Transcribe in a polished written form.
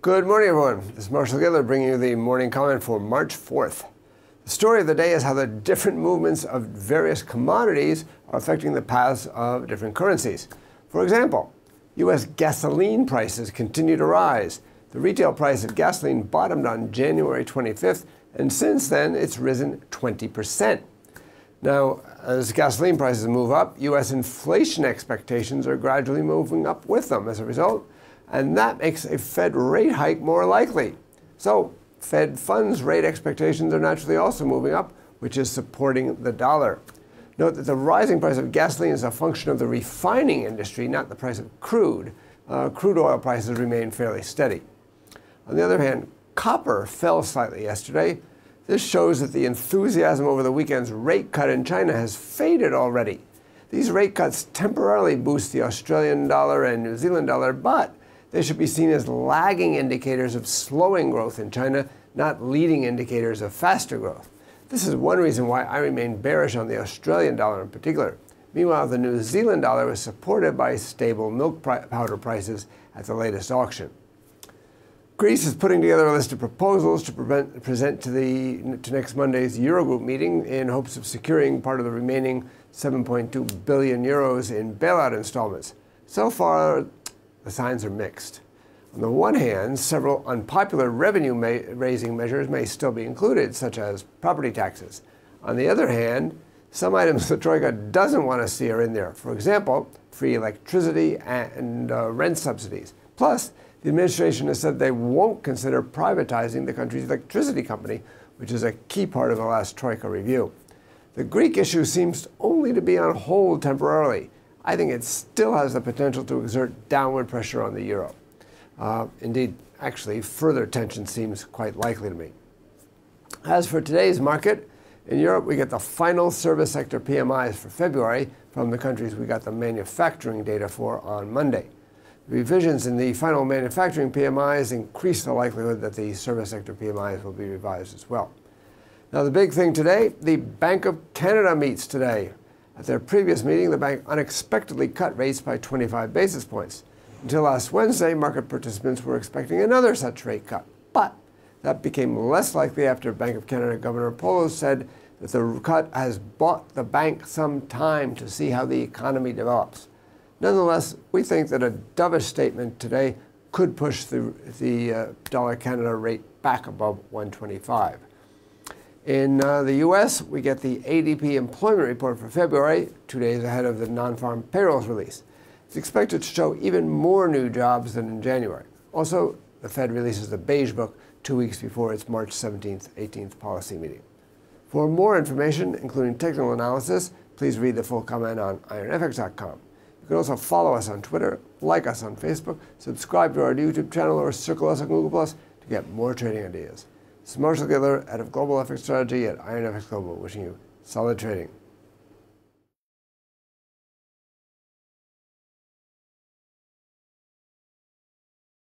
Good morning, everyone. This is Marshall Gidler bringing you the morning comment for March 4th. The story of the day is how the different movements of various commodities are affecting the paths of different currencies. For example, U.S. gasoline prices continue to rise. The retail price of gasoline bottomed on January 25th, and since then it's risen 20%. Now, as gasoline prices move up, U.S. inflation expectations are gradually moving up with them as a result, and that makes a Fed rate hike more likely. So, Fed funds rate expectations are naturally also moving up, which is supporting the dollar. Note that the rising price of gasoline is a function of the refining industry, not the price of crude. Crude oil prices remain fairly steady. On the other hand, copper fell slightly yesterday. This shows that the enthusiasm over the weekend's rate cut in China has faded already. These rate cuts temporarily boost the Australian dollar and New Zealand dollar, but they should be seen as lagging indicators of slowing growth in China, not leading indicators of faster growth. This is one reason why I remain bearish on the Australian dollar in particular. Meanwhile, the New Zealand dollar was supported by stable milk powder prices at the latest auction. Greece is putting together a list of proposals to present to next Monday's Eurogroup meeting in hopes of securing part of the remaining 7.2 billion euros in bailout installments. So far, the signs are mixed. On the one hand, several unpopular revenue-raising measures may still be included, such as property taxes. On the other hand, some items the Troika doesn't want to see are in there. For example, free electricity and rent subsidies. Plus, the administration has said they won't consider privatizing the country's electricity company, which is a key part of the last Troika review. The Greek issue seems only to be on hold temporarily. I think it still has the potential to exert downward pressure on the euro. Indeed, actually, further tension seems quite likely to me. As for today's market, in Europe we get the final service sector PMIs for February from the countries we got the manufacturing data for on Monday. Revisions in the final manufacturing PMIs increase the likelihood that the service sector PMIs will be revised as well. Now, the big thing today, the Bank of Canada meets today. At their previous meeting, the bank unexpectedly cut rates by 25 basis points. Until last Wednesday, market participants were expecting another such rate cut. But that became less likely after Bank of Canada Governor Polo said that the cut has bought the bank some time to see how the economy develops. Nonetheless, we think that a dovish statement today could push the dollar Canada rate back above 125. In the U.S., we get the ADP employment report for February, 2 days ahead of the non-farm payrolls release. It's expected to show even more new jobs than in January. Also, the Fed releases the Beige Book 2 weeks before its March 17th, 18th policy meeting. For more information, including technical analysis, please read the full comment on IronFX.com. You can also follow us on Twitter, like us on Facebook, subscribe to our YouTube channel, or circle us on Google+ to get more trading ideas. This is Marshall Gidler, head of Global FX Strategy at IronFX Global, wishing you solid trading.